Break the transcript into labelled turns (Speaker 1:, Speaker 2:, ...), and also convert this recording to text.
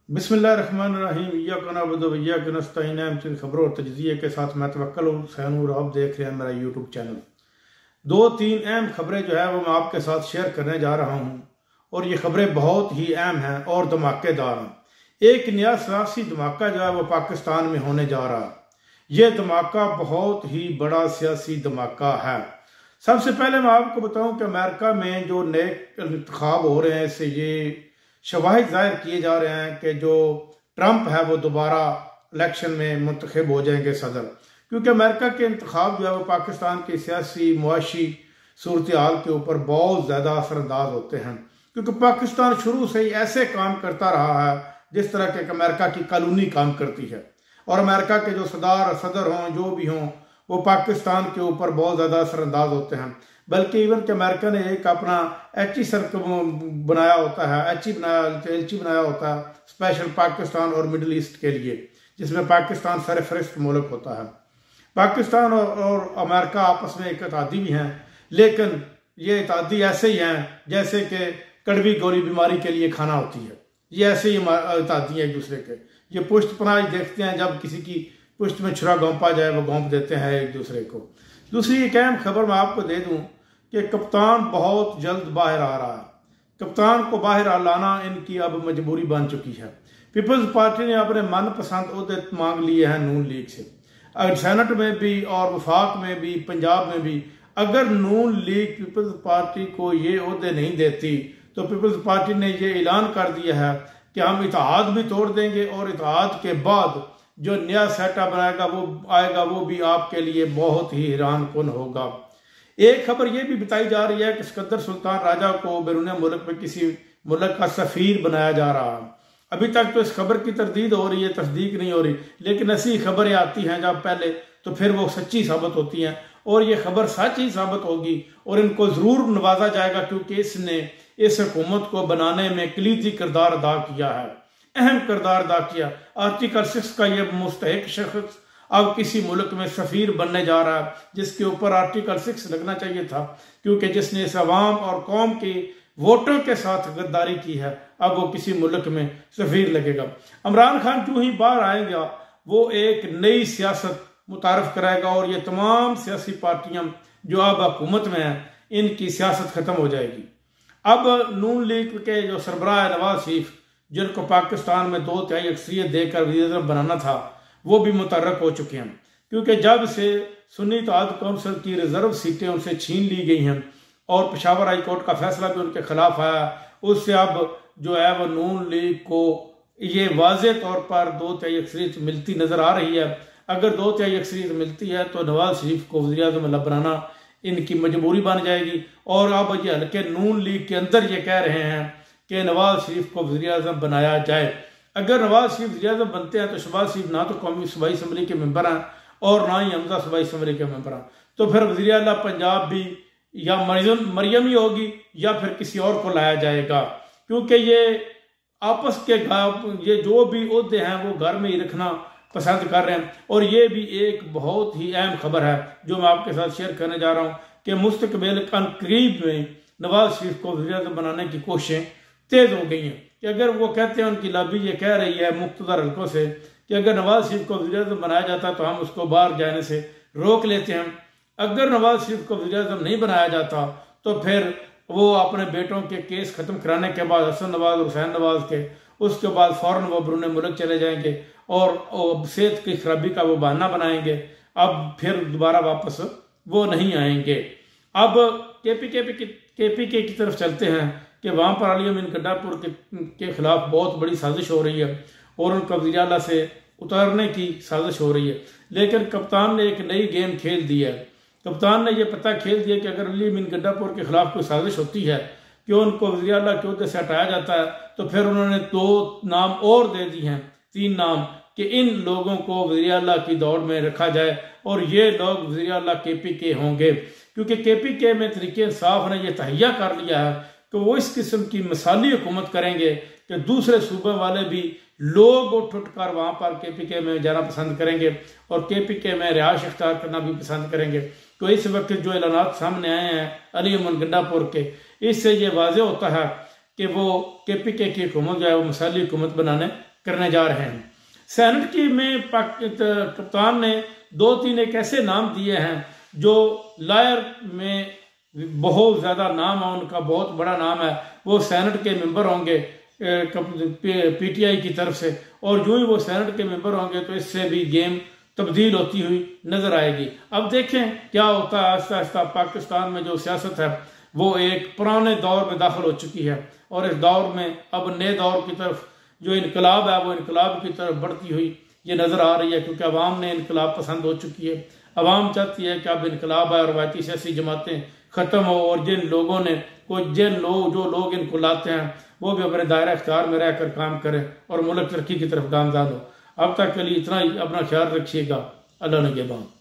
Speaker 1: बिस्मिल्लाहिर्रहमानिर्रहीम। इय्याका नअबुदु व इय्याका नस्तईन। चंद खबरों और तजज़िये के साथ मैं तवक्कल हुसैन और आप देख रहे हैं मेरा यूट्यूब चैनल। दो तीन अहम खबरें जो है वो मैं आपके साथ शेयर करने जा रहा हूँ और ये खबरें बहुत ही अहम हैं और धमाकेदार हैं। एक नया सियासी धमाका जो है वो पाकिस्तान में होने जा रहा है। ये धमाका बहुत ही बड़ा सियासी धमाका है। सबसे पहले मैं आपको बताऊं कि अमेरिका में जो नए इंतखाब हो रहे हैं इससे ये शवाहिद जाहिर किए जा रहे हैं कि जो ट्रंप है वो दोबारा इलेक्शन में मुंतखब हो जाएंगे सदर, क्योंकि अमेरिका के इंतखाब जो है वो पाकिस्तान की सियासी मुआशी सूरत हाल के ऊपर बहुत ज़्यादा असरअंदाज होते हैं, क्योंकि पाकिस्तान शुरू से ही ऐसे काम करता रहा है जिस तरह के अमेरिका की कॉलोनी काम करती है। और अमेरिका के जो सदर हों जो भी हों वो पाकिस्तान के ऊपर बहुत ज़्यादा असरअंदाज होते हैं। बल्कि इवन कि अमेरिका ने एक अपना एच सर बनाया होता है, एलची बनाया होता है स्पेशल पाकिस्तान और मिडल ईस्ट के लिए, जिसमें पाकिस्तान सरफहरिस्त मुल्क होता है। पाकिस्तान और अमेरिका आपस में एक इत्तेहादी भी हैं, लेकिन ये इत्तेहादी ऐसे ही हैं जैसे कि कड़वी गोली बीमारी के लिए खाना होती है। ये ऐसे ही इत्तेहादी हैं एक दूसरे के। ये पुष्ट पनाह देखते हैं, जब किसी की पुष्ट में छुरा घोंपा जाए वो घोंप देते हैं एक दूसरे को। दूसरी एक अहम खबर मैं आपको दे दूं कि कप्तान बहुत जल्द बाहर आ रहा है। कप्तान को बाहर लाना इनकी अब मजबूरी बन चुकी है। पीपल्स पार्टी ने अपने मनपसंद ओहदे मांग लिए हैं नून लीग से। अगर सेनेट में भी और वफाक में भी पंजाब में भी अगर नून लीग पीपल्स पार्टी को ये ओहदे नहीं देती तो पीपल्स पार्टी ने ये ऐलान कर दिया है कि हम इत्तेहाद भी तोड़ देंगे और इत्तेहाद के बाद जो नया सेटअप आएगा वो भी आपके लिए बहुत ही हैरान कुन होगा। एक खबर यह भी बताई जा रही है कि सिकंदर सुल्तान राजा को बैरून मुल्क में किसी मुल्क का सफीर बनाया जा रहा है। अभी तक तो इस खबर की तरदीद हो रही है, तस्दीक नहीं हो रही, लेकिन ऐसी खबरें आती हैं जब पहले तो फिर वो सच्ची साबित होती हैं और ये खबर सच ही साबित होगी और इनको ज़रूर नवाजा जाएगा, क्योंकि इसने इस हुकूमत को बनाने में कलीदी किरदार अदा किया है, अहम किरदार अदा किया। आर्टिकल 6 का यह मुस्तहिक शख्स अब किसी मुल्क में सफीर बनने जा रहा है, जिसके ऊपर आर्टिकल 6 लगना चाहिए था, क्योंकि जिसने इस अवाम और कौम के वोटों के साथ गद्दारी की है अब वो किसी मुल्क में सफीर लगेगा। इमरान खान जो ही बाहर आएगा वो एक नई सियासत मुतारफ कराएगा और ये तमाम सियासी पार्टियां जो अब हुकूमत में हैं इनकी सियासत खत्म हो जाएगी। अब नून लीग के जो सरबराह नवाज शरीफ, जिनको पाकिस्तान में 2/3 अक्सरियत देकर वज़ीर-ए-आज़म बनाना था, वो भी मुतर्रक हो चुके हैं, क्योंकि जब से सुन्नी इत्तेहाद कौंसिल की रिजर्व सीटें उनसे छीन ली गई हैं और पेशावर हाई कोर्ट का फैसला भी उनके खिलाफ आया, उससे अब जो है वो नून लीग को ये वाज़े तौर पर 2/3 अक्सरियत मिलती नजर आ रही है। अगर 2/3 अक्सरियत मिलती है तो नवाज शरीफ को वज़ीर-ए-आज़म बनाना इनकी मजबूरी बन जाएगी। और अब ये हल्के नून लीग के अंदर ये कह रहे हैं कि नवाज शरीफ को वज़ीर-ए-आज़म बनाया जाए। अगर नवाज शरीफ वज़ीर-ए-आज़म बनते हैं तो शहबाज शरीफ ना तो कौमी सूबाई असम्बली के मेंबर हैं और ना ही हमजा सूबाई असम्बली के मेंबर हैं, तो फिर वज़ीर आला पंजाब भी या मरियम ही होगी या फिर किसी और को लाया जाएगा, क्योंकि ये आपस के ये जो भी ओहदे हैं वो घर में ही रखना पसंद कर रहे हैं। और ये भी एक बहुत ही अहम खबर है जो मैं आपके साथ शेयर करने जा रहा हूँ कि मुस्तकबिल करीब में नवाज शरीफ को वज़ीर-ए-आज़म बनाने की कोशिशें तेज हो गई हैं। कि अगर वो कहते हैं, उनकी लॉबी ये कह रही है मुख्तदर हल्कों से कि अगर नवाज शरीफ को वज़ीर-ए-आज़म बनाया जाता तो हम उसको बाहर जाने से रोक लेते हैं। अगर नवाज शरीफ को वज़ीर-ए-आज़म नहीं बनाया जाता तो फिर वो अपने बेटों के केस खत्म कराने के बाद हसन नवाज और हुसैन नवाज के, उसके बाद फौरन वो बैरून मुल्क चले जाएंगे और सेहत की खराबी का वो बहाना बनाएंगे। अब फिर दोबारा वापस वो नहीं आएंगे। अब केपीके की तरफ चलते हैं कि वहाँ पर अली अमीन गड्ढापुर के खिलाफ बहुत बड़ी साजिश हो रही है और उनका वज़ीर आला से उतारने की साजिश हो रही है। लेकिन कप्तान ने एक नई गेम खेल दी है। कप्तान ने यह पता खेल दिया कि अगर अली अमीन गड्ढापुर के खिलाफ कोई साजिश होती है कि उनको वज़ीर आला के ओहदे से हटाया जाता है, तो फिर उन्होंने 2 नाम और दे दी हैं, 3 नाम, कि इन लोगों को वज़ीर आला की दौड़ में रखा जाए और ये लोग वज़ीर आला केपीके होंगे, क्योंकि केपीके में तहरीक इंसाफ ने यह तहैया कर लिया है कि वो इस किस्म की मिसाली हुकूमत करेंगे कि दूसरे सूबे वाले भी लोग उठ कर वहाँ पर केपीके में जाना पसंद करेंगे और केपीके में रिहाइश इख्तियार करना भी पसंद करेंगे। तो इस वक्त जो ऐलानात सामने आए हैं अली अमीन गड्ढापुर के, इससे ये वाज़ेह होता है कि वो केपीके की हुकूमत जो है वो मिसाली हुकूमत बनाने करने जा रहे हैं। सेनेट की में कप्तान ने 2-3 एक ऐसे नाम दिए हैं जो लॉयर में बहुत ज़्यादा नाम है, उनका बहुत बड़ा नाम है, वो सेनेट के मेंबर होंगे PTI की तरफ से, और जो ही वो सेनेट के मेंबर होंगे तो इससे भी गेम तब्दील होती हुई नजर आएगी। अब देखें क्या होता है। आहिस्ता आहिस्ता पाकिस्तान में जो सियासत है वो एक पुराने दौर में दाखिल हो चुकी है, और इस दौर में अब नए दौर की तरफ जो इनकलाब है वो इनकलाब की तरफ बढ़ती हुई ये नज़र आ रही है, क्योंकि अवाम ने इनकलाब पसंद हो चुकी है। अवाम चाहती है कि अब इनकलाब है, रवायती सियासी जमातें ख़त्म हो, और जो लोग इनको लाते हैं वो भी अपने दायरा इख्तियार में रहकर काम करें और मुल्क तरक्की की तरफ गामज़न हो। अब तक के लिए इतना ही। अपना ख्याल रखिएगा। अल्लाह ने के बाद।